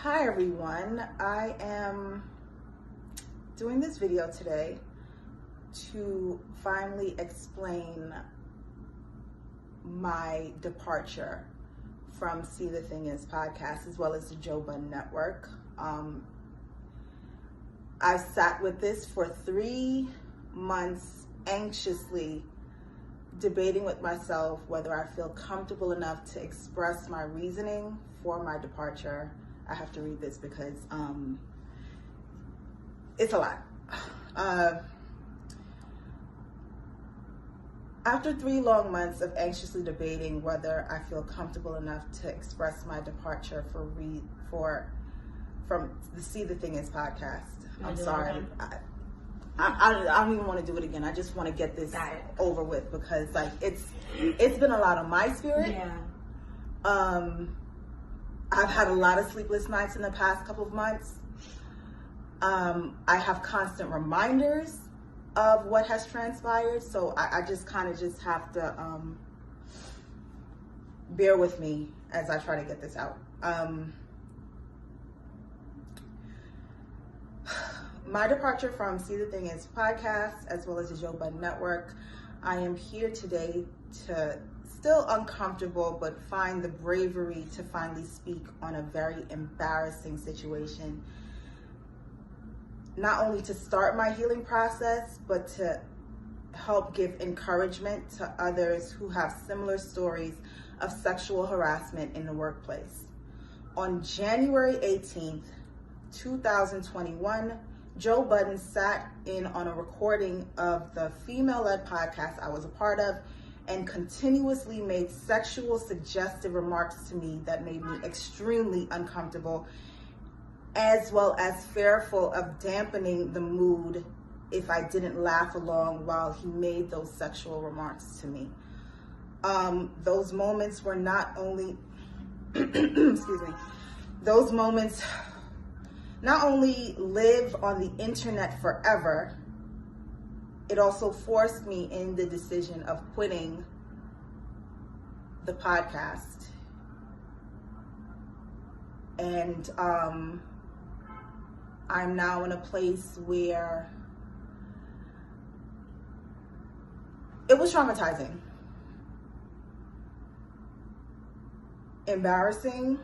Hi everyone, I am doing this video today to finally explain my departure from See the Thing Is podcast as well as the Joe Budden Network. I sat with this for 3 months anxiously debating with myself whether I feel comfortable enough to express my reasoning for my departure. I have to read this because it's a lot. After 3 long months of anxiously debating whether I feel comfortable enough to express my departure from the See the Thing Is podcast. I'm sorry. I don't even want to do it again. I just want to get this over with because it's been a lot on my spirit. Yeah. I've had a lot of sleepless nights in the past couple of months. I have constant reminders of what has transpired, so I just kind of have to bear with me as I try to get this out. My departure from See the Thing Is podcast, as well as the Joe Budden Network, I am here today to still uncomfortable, but find the bravery to finally speak on a very embarrassing situation. Not only to start my healing process, but to help give encouragement to others who have similar stories of sexual harassment in the workplace. On January 18th, 2021, Joe Budden sat in on a recording of the female-led podcast I was a part of and continuously made sexual suggestive remarks to me that made me extremely uncomfortable, as well as fearful of dampening the mood if I didn't laugh along while he made those sexual remarks to me. Those moments were not only, excuse me, those moments not only live on the internet forever, it also forced me in the decision of quitting the podcast. And I'm now in a place where it was traumatizing, embarrassing,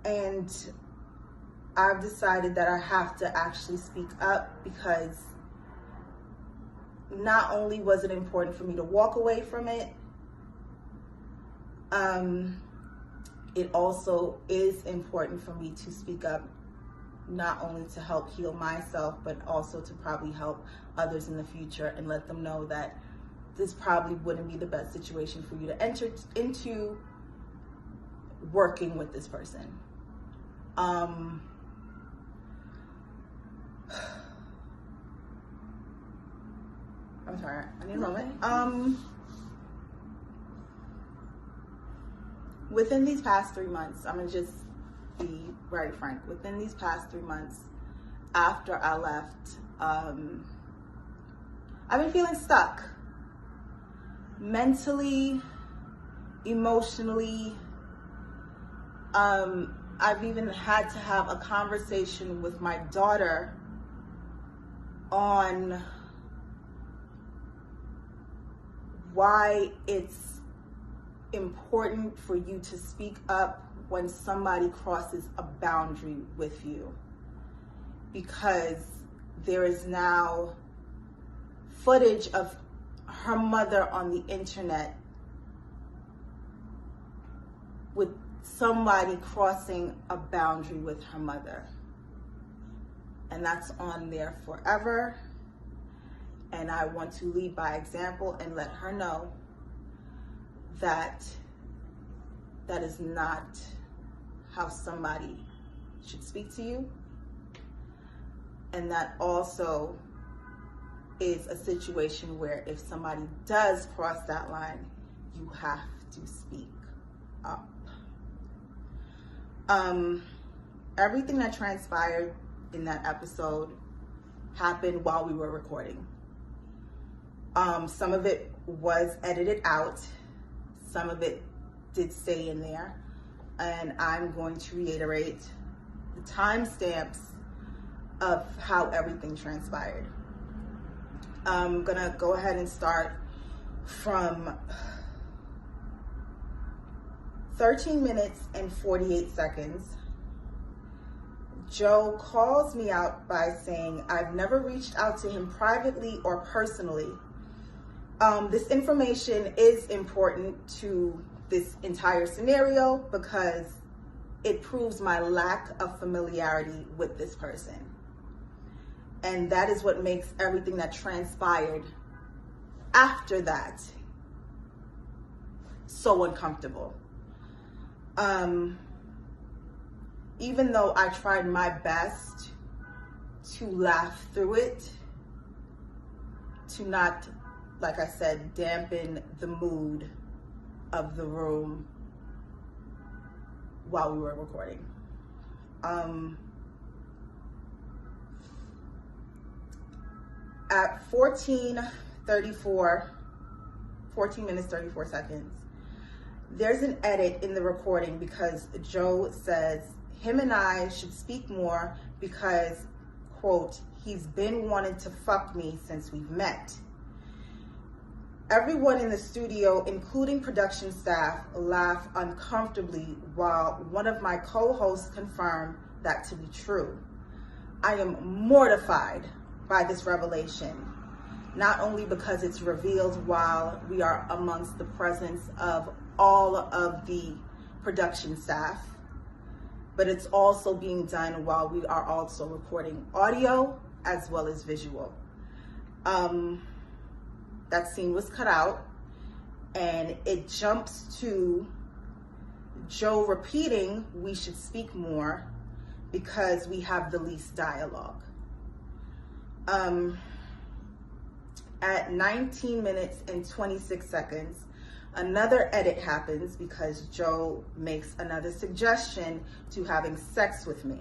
and I've decided that I have to actually speak up because not only was it important for me to walk away from it, it also is important for me to speak up, not only to help heal myself, but also to probably help others in the future and let them know that this probably wouldn't be the best situation for you to enter into working with this person. I'm sorry, I need a moment. Within these past 3 months, I'm gonna just be very frank. Within these past 3 months, after I left, I've been feeling stuck. Mentally, emotionally. I've even had to have a conversation with my daughter on why it's important for you to speak up when somebody crosses a boundary with you, because there is now footage of her mother on the internet with somebody crossing a boundary with her mother, and that's on there forever. And I want to lead by example and let her know that that is not how somebody should speak to you. And that also is a situation where if somebody does cross that line, you have to speak up. Everything that transpired in that episode happened while we were recording. Some of it was edited out. Some of it did say in there, and I'm going to reiterate the timestamps of how everything transpired. I'm gonna go ahead and start from 13 minutes and 48 seconds. Joe calls me out by saying, I've never reached out to him privately or personally. This information is important to this entire scenario because it proves my lack of familiarity with this person. And that is what makes everything that transpired after that so uncomfortable. Even though I tried my best to laugh through it, to not, like I said, dampen the mood of the room while we were recording. At 14 minutes 34 seconds, there's an edit in the recording because Joe says him and I should speak more because, quote, he's been wanting to fuck me since we've met. Everyone in the studio, including production staff, laughed uncomfortably while one of my co-hosts confirmed that to be true. I am mortified by this revelation, not only because it's revealed while we are amongst the presence of all of the production staff, but it's also being done while we are also recording audio as well as visual. That scene was cut out, and it jumps to Joe repeating, we should speak more because we have the least dialogue. At 19 minutes and 26 seconds, another edit happens because Joe makes another suggestion to having sex with me.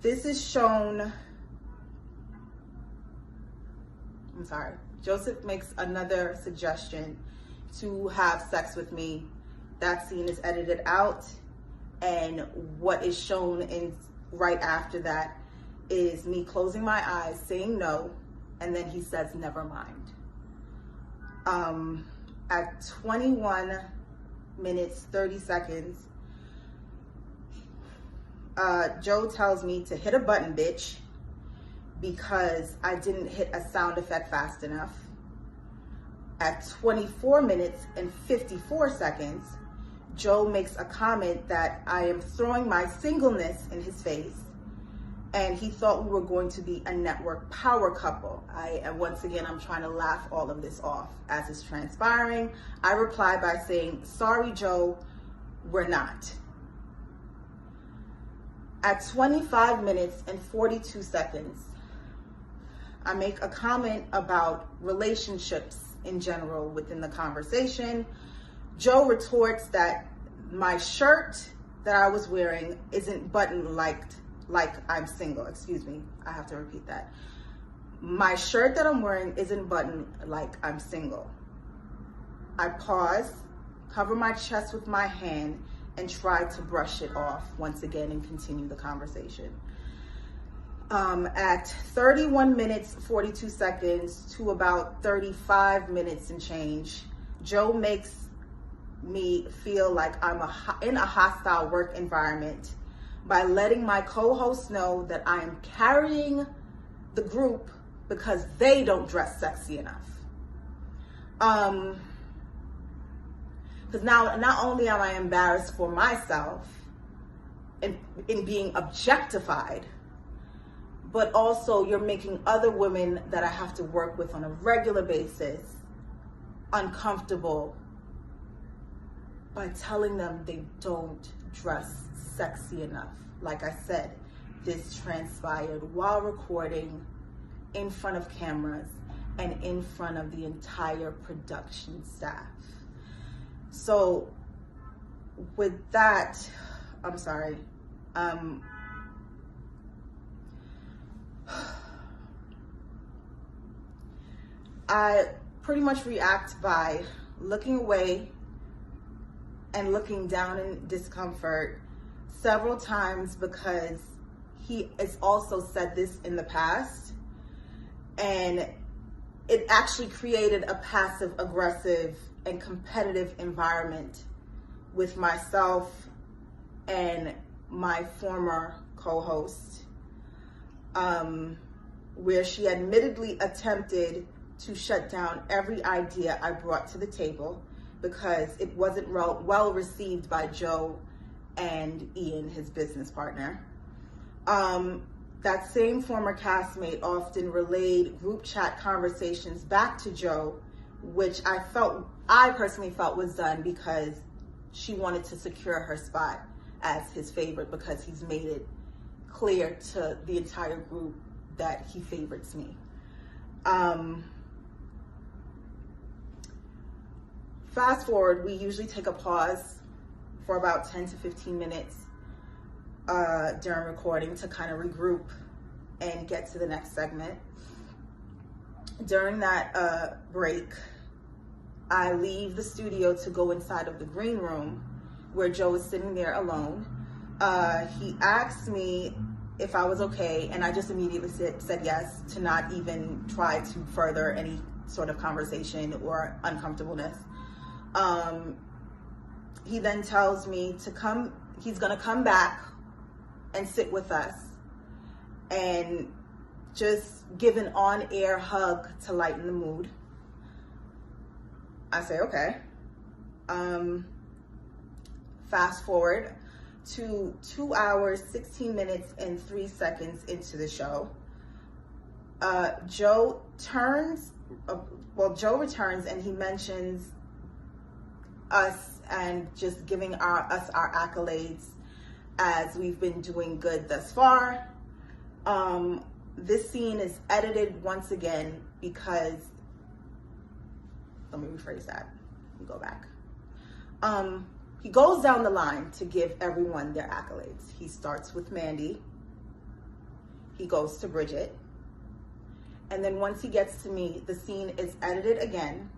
This is shown, Joseph makes another suggestion to have sex with me. That scene is edited out, and what is shown in right after that is me closing my eyes, saying no, and then he says, never mind. At 21 minutes, 30 seconds, Joe tells me to hit a button, bitch, because I didn't hit a sound effect fast enough. At 24 minutes and 54 seconds, Joe makes a comment that I am throwing my singleness in his face, and he thought we were going to be a network power couple. Once again, I'm trying to laugh all of this off. As it's transpiring, I reply by saying, sorry, Joe, we're not. At 25 minutes and 42 seconds, I make a comment about relationships in general within the conversation. Joe retorts that my shirt that I was wearing isn't buttoned like I'm single. Excuse me, I have to repeat that. My shirt that I'm wearing isn't buttoned like I'm single. I pause, cover my chest with my hand, and try to brush it off once again and continue the conversation. At 31 minutes, 42 seconds to about 35 minutes and change, Joe makes me feel like I'm in a hostile work environment by letting my co-host know that I am carrying the group because they don't dress sexy enough. Because now not only am I embarrassed for myself in being objectified, but also you're making other women that I have to work with on a regular basis uncomfortable by telling them they don't dress sexy enough. Like I said, this transpired while recording, in front of cameras, and in front of the entire production staff. So with that, I'm sorry. pretty much react by looking away and looking down in discomfort several times, because he has also said this in the past, and it actually created a passive aggressive and competitive environment with myself and my former co-host, where she admittedly attempted to shut down every idea I brought to the table because it wasn't well received by Joe and Ian, his business partner. That same former castmate often relayed group chat conversations back to Joe, which I personally felt was done because she wanted to secure her spot as his favorite, because he's made it clear to the entire group that he favorites me. Fast forward, we usually take a pause for about 10 to 15 minutes during recording to kind of regroup and get to the next segment. During that break, I leave the studio to go inside of the green room where Joe is sitting there alone. He asked me if I was okay, and I just immediately said yes, to not even try to further any sort of conversation or uncomfortableness. He then tells me he's gonna come back and sit with us and just give an on-air hug to lighten the mood. I say, okay. Fast forward to 2 hours, 16 minutes, and 3 seconds into the show. Joe returns and he mentions us and just giving us our accolades as we've been doing good thus far. This scene is edited once again because, let me rephrase that, let me go back. He goes down the line to give everyone their accolades. He starts with Mandy, he goes to Bridget, and then once he gets to me, the scene is edited again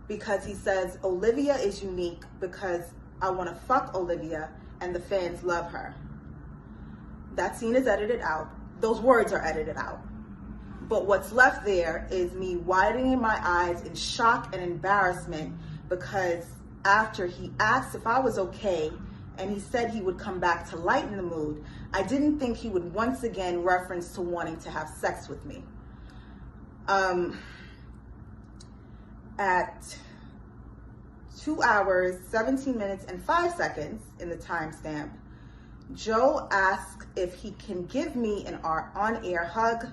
because he says Olivia is unique because I want to fuck Olivia and the fans love her. That scene is edited out. Those words are edited out. But what's left there is me widening my eyes in shock and embarrassment, because after he asked if I was okay and he said he would come back to lighten the mood, I didn't think he would once again reference to wanting to have sex with me. At 2 hours, 17 minutes, and 5 seconds in the timestamp, Joe asks if he can give me an on-air hug.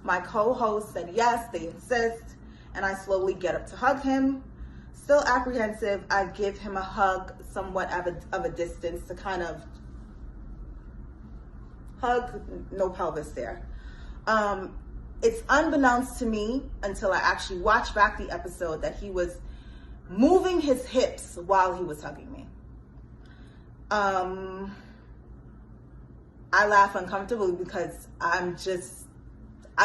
My co-host said yes, they insist, and I slowly get up to hug him. Still apprehensive, I give him a hug somewhat of a distance to kind of hug, no pelvis there. It's unbeknownst to me until I actually watch back the episode that he was moving his hips while he was hugging me. I laugh uncomfortably because I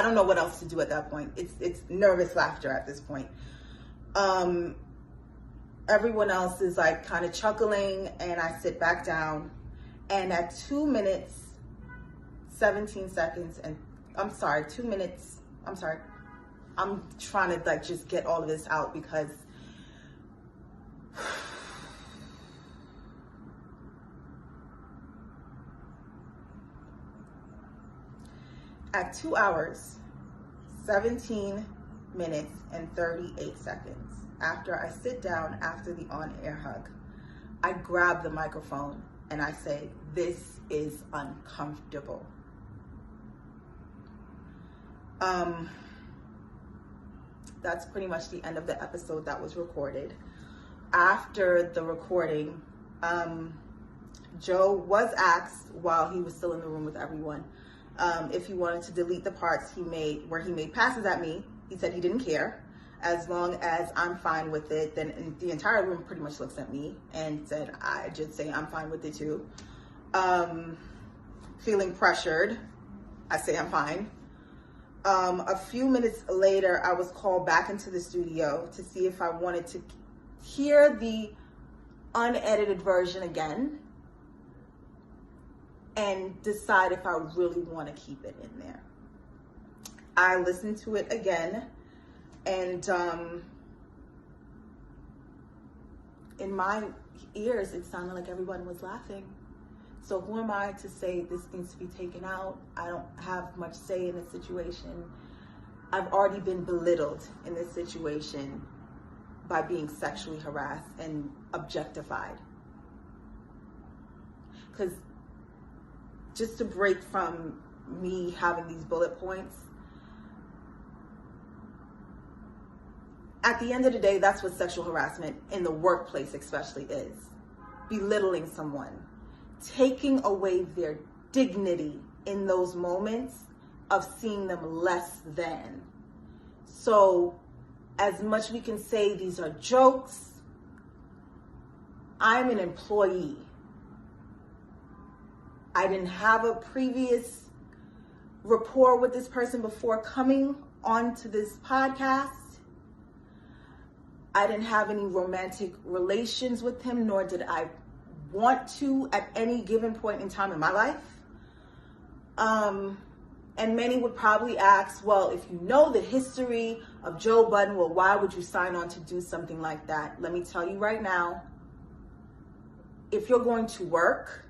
don't know what else to do at that point. It's nervous laughter at this point. Everyone else is like kind of chuckling, and I sit back down, and at 2 minutes, 17 seconds, and I'm trying to like just get all of this out because at 2 hours, 17 minutes, and 38 seconds, after I sit down after the on-air hug, I grab the microphone and I say, "This is uncomfortable." That's pretty much the end of the episode that was recorded. After the recording, Joe was asked while he was still in the room with everyone if he wanted to delete the parts he made where he made passes at me. He said he didn't care. As long as I'm fine with it, then the entire room pretty much looks at me and said, I just say I'm fine with it too. Feeling pressured, I say I'm fine. A few minutes later, I was called back into the studio to see if I wanted to hear the unedited version again and decide if I really want to keep it in there. I listened to it again, and in my ears, it sounded like everyone was laughing. So who am I to say this needs to be taken out? I don't have much say in this situation. I've already been belittled in this situation by being sexually harassed and objectified. Because just to break from me having these bullet points, at the end of the day, that's what sexual harassment in the workplace especially is. Belittling someone, taking away their dignity in those moments of seeing them less than. So as much we can say these are jokes, I'm an employee. I didn't have a previous rapport with this person before coming onto this podcast. I didn't have any romantic relations with him, nor did I want to at any given point in time in my life. And many would probably ask, well, if you know the history of Joe Budden, well, why would you sign on to do something like that? Let me tell you right now, if you're going to work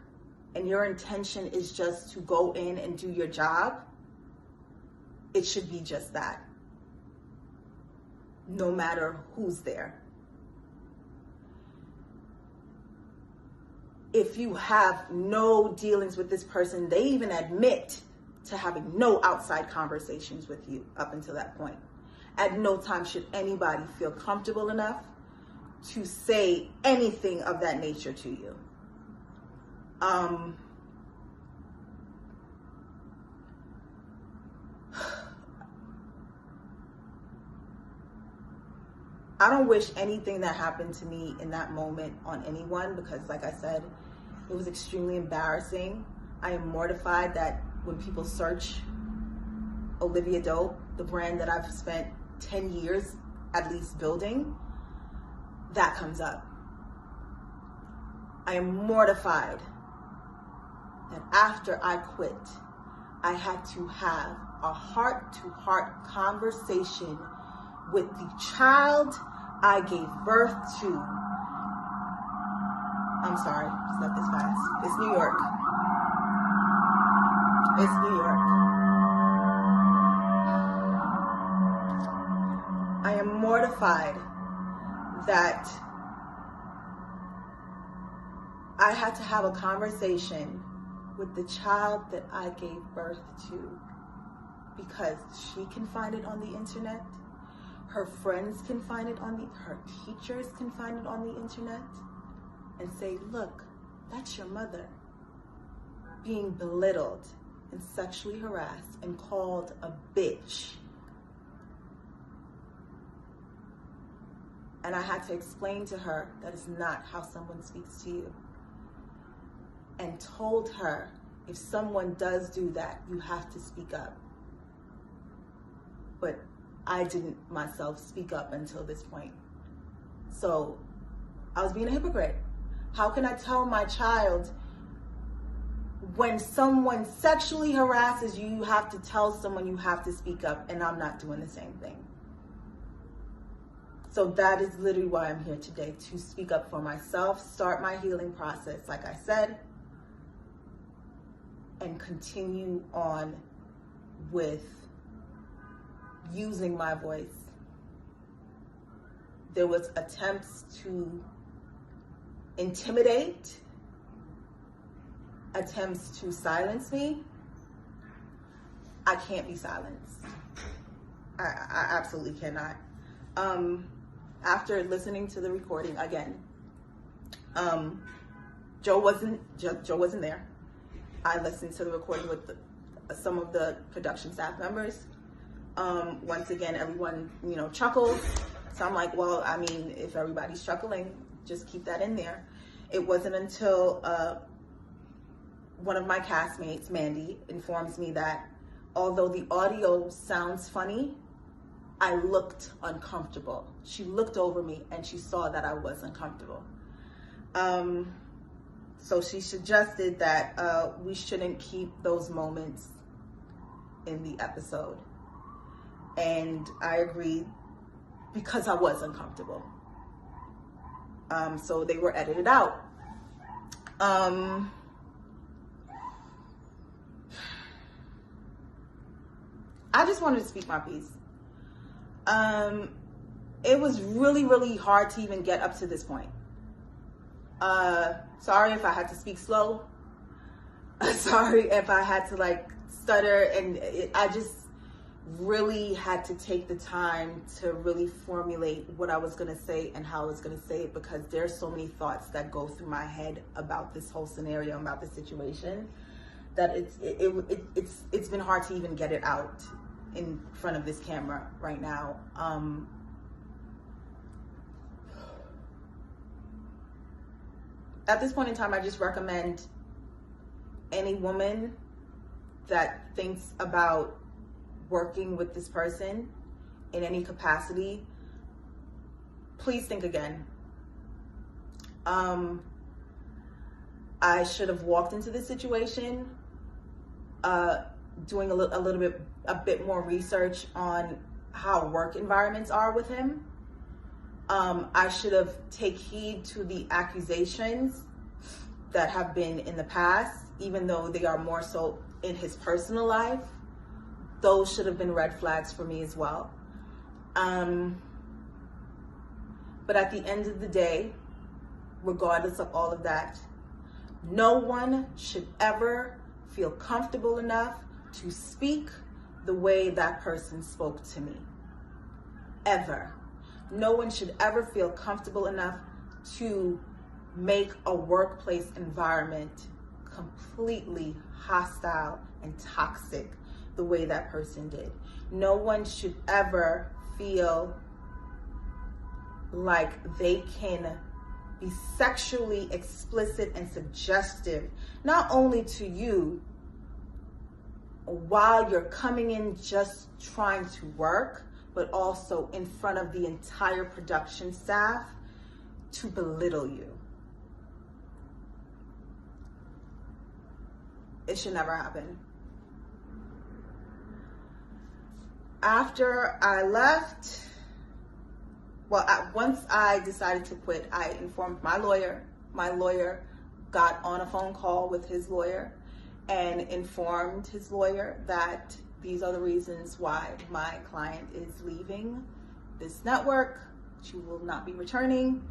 and your intention is just to go in and do your job, it should be just that, no matter who's there. If you have no dealings with this person, they even admit to having no outside conversations with you up until that point. At no time should anybody feel comfortable enough to say anything of that nature to you. I don't wish anything that happened to me in that moment on anyone, because like I said, it was extremely embarrassing. I am mortified that when people search Olivia Dope, the brand that I've spent 10 years at least building, that comes up. I am mortified that after I quit, I had to have a heart-to-heart conversation with the child I gave birth to. I'm sorry, just let this pass. It's New York. It's New York. I am mortified that I had to have a conversation with the child that I gave birth to, because she can find it on the internet. Her friends can find it her teachers can find it on the internet and say, look, that's your mother being belittled and sexually harassed and called a bitch. And I had to explain to her that is not how someone speaks to you. And told her, if someone does do that, you have to speak up. But I didn't myself speak up until this point. So I was being a hypocrite. How can I tell my child, when someone sexually harasses you, you have to tell someone you have to speak up, and I'm not doing the same thing? So that is literally why I'm here today, to speak up for myself, start my healing process, like I said, and continue on with using my voice. There was attempts to intimidate, attempts to silence me. I can't be silenced. I absolutely cannot. After listening to the recording again, Joe wasn't there. I listened to the recording with some of the production staff members. Once again, everyone, chuckled. So I'm like, well, I mean, if everybody's chuckling, just keep that in there. It wasn't until one of my castmates, Mandy, informs me that although the audio sounds funny, I looked uncomfortable. She looked over me and she saw that I was uncomfortable. So she suggested that we shouldn't keep those moments in the episode. And I agreed because I was uncomfortable. So they were edited out. I just wanted to speak my piece. It was really, really hard to even get up to this point. Sorry if I had to speak slow. Sorry if I had to like stutter, and I just really had to take the time to really formulate what I was going to say and how I was going to say it, because there's so many thoughts that go through my head about this whole scenario, about the situation, that it's been hard to even get it out in front of this camera right now. At this point in time, I just recommend any woman that thinks about working with this person in any capacity, please think again. I should have walked into this situation doing a bit more research on how work environments are with him. I should have taken heed to the accusations that have been in the past, even though they are more so in his personal life. Those should have been red flags for me as well. But at the end of the day, regardless of all of that, no one should ever feel comfortable enough to speak the way that person spoke to me. Ever. No one should ever feel comfortable enough to make a workplace environment completely hostile and toxic the way that person did. No one should ever feel like they can be sexually explicit and suggestive, not only to you while you're coming in just trying to work, but also in front of the entire production staff to belittle you. It should never happen. After I left, once I decided to quit, I informed my lawyer. My lawyer got on a phone call with his lawyer and informed his lawyer that these are the reasons why my client is leaving this network. She will not be returning.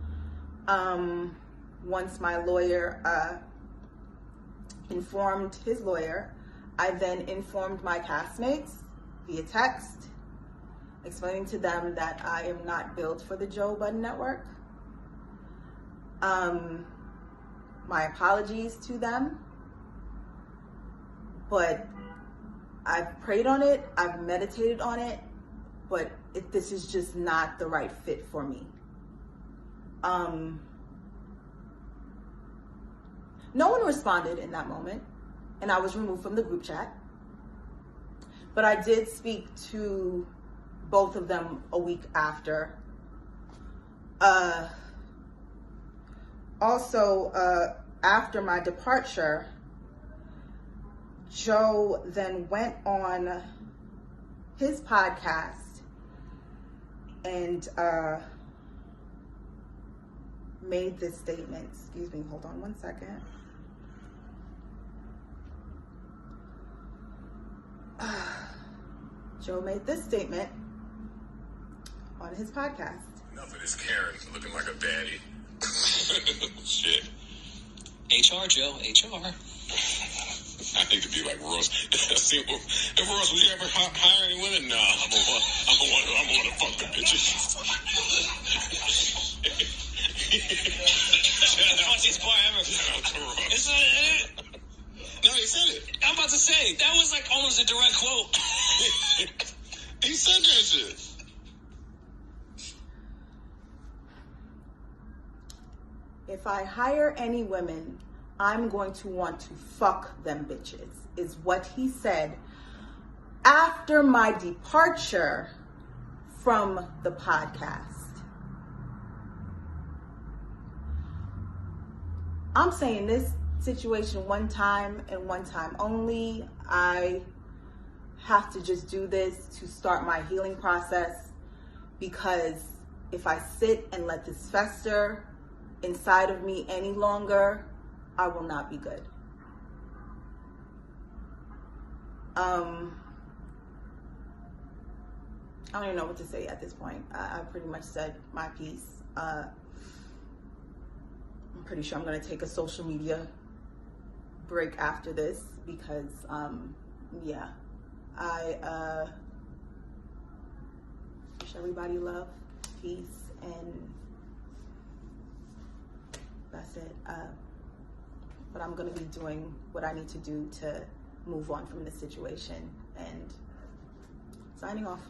Once my lawyer informed his lawyer, I then informed my castmates via text, explaining to them that I am not built for the Joe Budden network. My apologies to them, but I've prayed on it, I've meditated on it, but this is just not the right fit for me. No one responded in that moment, and I was removed from the group chat. But I did speak to both of them a week after. Also, after my departure, Joe then went on his podcast and made this statement. Excuse me, hold on one second. Joe made this statement on his podcast. Enough of this Karen looking like a baddie. Shit. HR, Joe, HR. I need to be like Ross. See, if Ross, would you ever hire any women? Nah, I'm gonna fuck the bitches. Funniest part ever. Shout out to Ross. Isn't it? No, he said it. I'm about to say, that was like almost a direct quote. He said that shit. If I hire any women, I'm going to want to fuck them bitches, is what he said after my departure from the podcast. I'm saying this situation one time and one time only. I have to just do this to start my healing process, because if I sit and let this fester inside of me any longer, I will not be good. I don't even know what to say at this point. I pretty much said my piece. I'm pretty sure I'm going to take a social media break after this, because yeah, I wish everybody love, peace, and that's it. But I'm going to be doing what I need to do to move on from this situation, and signing off.